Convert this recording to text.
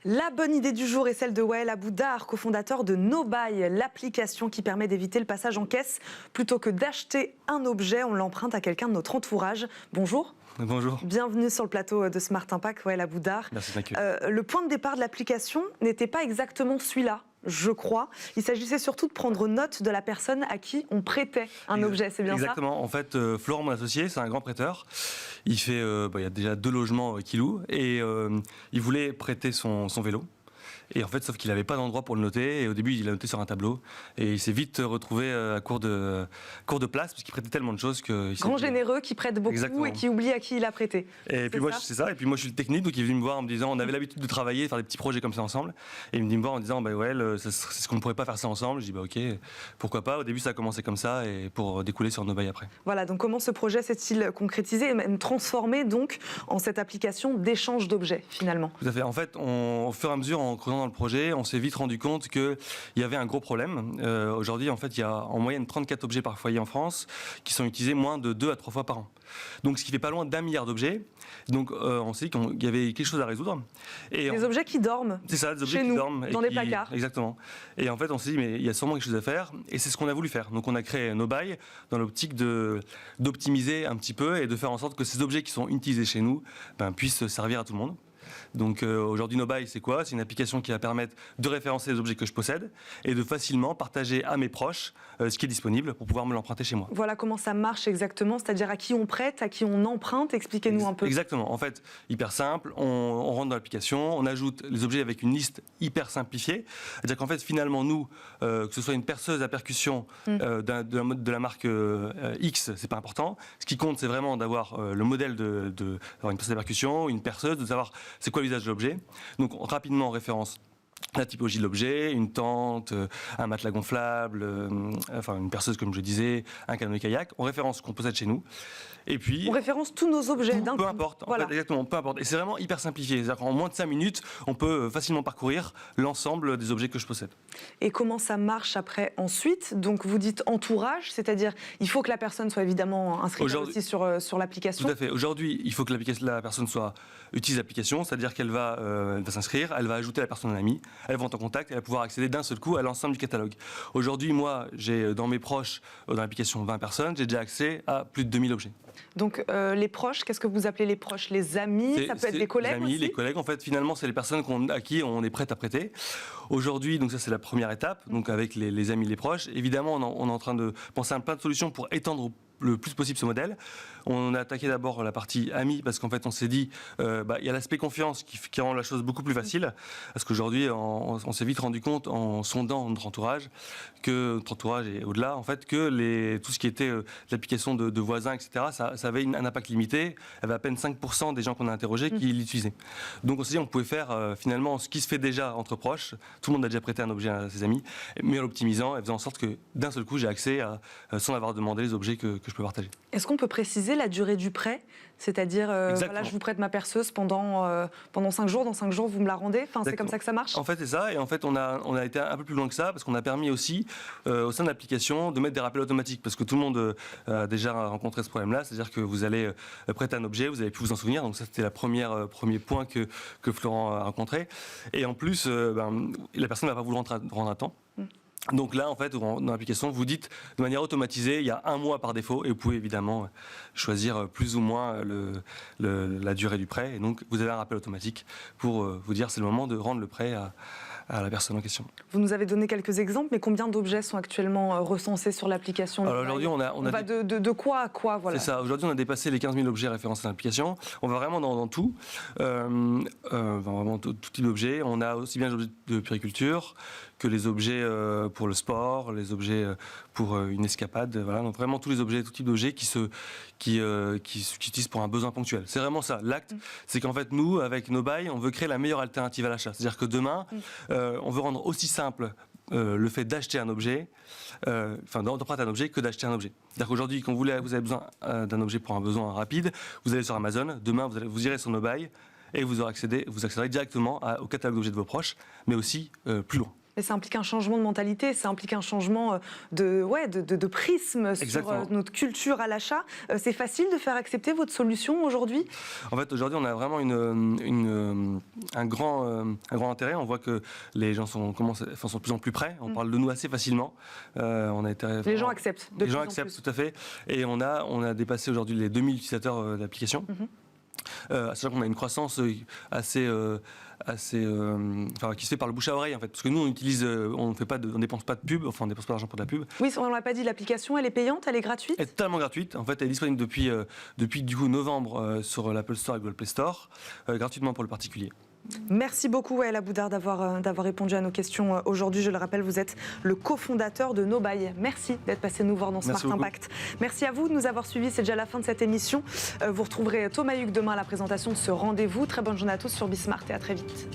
La bonne idée du jour est celle de Wael Aboudar, cofondateur de NoBuy, l'application qui permet d'éviter le passage en caisse. Plutôt que d'acheter un objet, on l'emprunte à quelqu'un de notre entourage. Bonjour. Bonjour. Bienvenue sur le plateau de Smart Impact, Wael Aboudar. Merci, thank you. Le point de départ de l'application n'était pas exactement celui-là, je crois. Il s'agissait surtout de prendre note de la personne à qui on prêtait un objet, c'est bien Exactement. ça ? En fait, Florent, mon associé, c'est un grand prêteur. Il fait, il y a déjà 2 logements qu'il loue et il voulait prêter son vélo. Et en fait, sauf qu'il n'avait pas d'endroit pour le noter. Et au début, il l'a noté sur un tableau. Et il s'est vite retrouvé à court de place, parce qu'il prêtait tellement de choses que... Grand généreux qui prête beaucoup. Exactement. Et qui oublie à qui il a prêté. Et puis moi, c'est ça. Et puis moi, je suis le technique, donc il est venu me voir en me disant, on avait l'habitude de travailler, de faire des petits projets comme ça ensemble. Et il me dit me voir en disant, bah ouais, c'est ce qu'on ne pourrait pas faire ça ensemble. Je dis, bah ok, pourquoi pas. Au début, ça a commencé comme ça, et pour découler sur NoBuy après. Voilà, donc comment ce projet s'est-il concrétisé et même transformé donc en cette application d'échange d'objets finalement ? Tout à fait. En fait, au fur et à mesure, en creusant dans le projet, on s'est vite rendu compte qu'il y avait un gros problème. Aujourd'hui, en fait, il y a en moyenne 34 objets par foyer en France qui sont utilisés moins de 2 à 3 fois par an. Donc, ce qui fait pas loin d'1 milliard d'objets. Donc, on s'est dit qu'il y avait quelque chose à résoudre. Et des objets qui dorment. C'est ça, des objets chez qui nous, dorment. Dans des placards. Exactement. Et en fait, on s'est dit, mais il y a sûrement quelque chose à faire. Et c'est ce qu'on a voulu faire. Donc, on a créé NoBuy dans l'optique d'optimiser un petit peu et de faire en sorte que ces objets qui sont utilisés chez nous puissent servir à tout le monde. Donc aujourd'hui, NoBuy, c'est quoi ? C'est une application qui va permettre de référencer les objets que je possède et de facilement partager à mes proches ce qui est disponible pour pouvoir me l'emprunter chez moi. Voilà comment ça marche exactement, c'est-à-dire à qui on prête, à qui on emprunte. Expliquez-nous un peu. Exactement. En fait, hyper simple, on rentre dans l'application, on ajoute les objets avec une liste hyper simplifiée. C'est-à-dire qu'en fait, finalement, nous, que ce soit une perceuse à percussion de la marque X, c'est pas important. Ce qui compte, c'est vraiment d'avoir le modèle d'avoir une perceuse à percussion, une perceuse, de savoir c'est quoi l'usage de l'objet. Donc rapidement on référence la typologie de l'objet, une tente, un matelas gonflable, enfin une perceuse comme je disais, un canoë-kayak. On référence ce qu'on possède chez nous. Et puis, on référence tous nos objets d'un coup. Peu importe, voilà. En fait, exactement, peu importe. Et c'est vraiment hyper simplifié. C'est-à-dire qu'en moins de 5 minutes, on peut facilement parcourir l'ensemble des objets que je possède. Et comment ça marche après ensuite ? Donc vous dites entourage, c'est-à-dire il faut que la personne soit évidemment inscrite aussi sur l'application. Tout à fait. Aujourd'hui, il faut que la personne utilise l'application, c'est-à-dire qu'elle va s'inscrire, elle va ajouter la personne en ami, elle va entrer en contact, elle va pouvoir accéder d'un seul coup à l'ensemble du catalogue. Aujourd'hui, moi, j'ai dans mes proches, dans l'application 20 personnes, j'ai déjà accès à plus de 2000 objets. Donc les proches, qu'est-ce que vous appelez les proches ? Les amis, ça peut être des collègues les amis, aussi ? Les collègues, en fait, finalement, c'est les personnes à qui on est prêt à prêter. Aujourd'hui, donc ça c'est la première étape, donc avec les amis, les proches. Évidemment, on est en train de penser à plein de solutions pour étendre le plus possible ce modèle. On a attaqué d'abord la partie amis parce qu'en fait on s'est dit il y a l'aspect confiance qui rend la chose beaucoup plus facile parce qu'aujourd'hui on s'est vite rendu compte en sondant notre entourage et au-delà en fait que tout ce qui était l'application de voisins etc ça avait un impact limité. Il y avait à peine 5% des gens qu'on a interrogés qui l'utilisaient. Donc on s'est dit on pouvait faire finalement ce qui se fait déjà entre proches. Tout le monde a déjà prêté un objet à ses amis mais en l'optimisant et faisant en sorte que d'un seul coup j'ai accès sans avoir demandé les objets que je peux partager. Est-ce qu'on peut préciser la durée du prêt ? C'est-à-dire, voilà, je vous prête ma perceuse pendant 5 jours, dans 5 jours, vous me la rendez ? Enfin, c'est comme ça que ça marche ? En fait, c'est ça. Et en fait, on a été un peu plus loin que ça, parce qu'on a permis aussi, au sein de l'application, de mettre des rappels automatiques. Parce que tout le monde a déjà rencontré ce problème-là. C'est-à-dire que vous allez prêter un objet, vous avez pu vous en souvenir. Donc ça, c'était le premier point que Florent a rencontré. Et en plus, la personne ne va pas vous le rendre à temps. Donc là, en fait, dans l'application, vous dites de manière automatisée, il y a 1 mois par défaut, et vous pouvez évidemment choisir plus ou moins la durée du prêt. Et donc, vous avez un rappel automatique pour vous dire c'est le moment de rendre le prêt à la personne en question. Vous nous avez donné quelques exemples, mais combien d'objets sont actuellement recensés sur l'application ? Alors aujourd'hui, on va de quoi à quoi, voilà. C'est ça. Aujourd'hui, on a dépassé les 15 000 objets référencés dans l'application. On va vraiment dans tout, vraiment tout type d'objets. On a aussi bien les objets de puriculture que les objets pour le sport, les objets pour une escapade. Voilà, donc vraiment tous les objets, tout type d'objets qui s'utilisent pour un besoin ponctuel. C'est vraiment ça. L'acte, c'est qu'en fait, nous, avec NoBuy, on veut créer la meilleure alternative à l'achat. C'est-à-dire que demain, on veut rendre aussi simple le fait d'acheter un objet, d'emprunter un objet que d'acheter un objet. C'est-à-dire qu'aujourd'hui, quand vous avez besoin d'un objet pour un besoin rapide, vous allez sur Amazon, demain vous irez sur NoBuy et vous accéderez directement au catalogue d'objets de vos proches, mais aussi plus loin. Mais ça implique un changement de mentalité, ça implique un changement de prisme Exactement. sur notre culture à l'achat. C'est facile de faire accepter votre solution aujourd'hui? En fait, aujourd'hui, on a vraiment un grand intérêt. On voit que les gens sont de plus en plus prêts. On parle de nous assez facilement. On a été Les gens acceptent. Les gens acceptent, tout à fait. Et on a dépassé aujourd'hui les 2000 utilisateurs d'application. Sachant qu'on a une croissance assez qui se fait par le bouche à oreille en fait, parce que nous on dépense pas de pub, on dépense pas d'argent pour de la pub. Oui, on l'a pas dit, l'application elle est payante, elle est gratuite? Elle est totalement gratuite. En fait, elle est disponible depuis du coup novembre sur l'Apple Store et Google Play Store, gratuitement pour le particulier. Merci beaucoup Wael Aboudar d'avoir répondu à nos questions aujourd'hui. Je le rappelle, vous êtes le cofondateur de Nobuy. Merci d'être passé nous voir dans Smart Impact. Merci à vous de nous avoir suivis. C'est déjà la fin de cette émission. Vous retrouverez Thomas Hugues demain à la présentation de ce rendez-vous. Très bonne journée à tous sur Bismart et à très vite.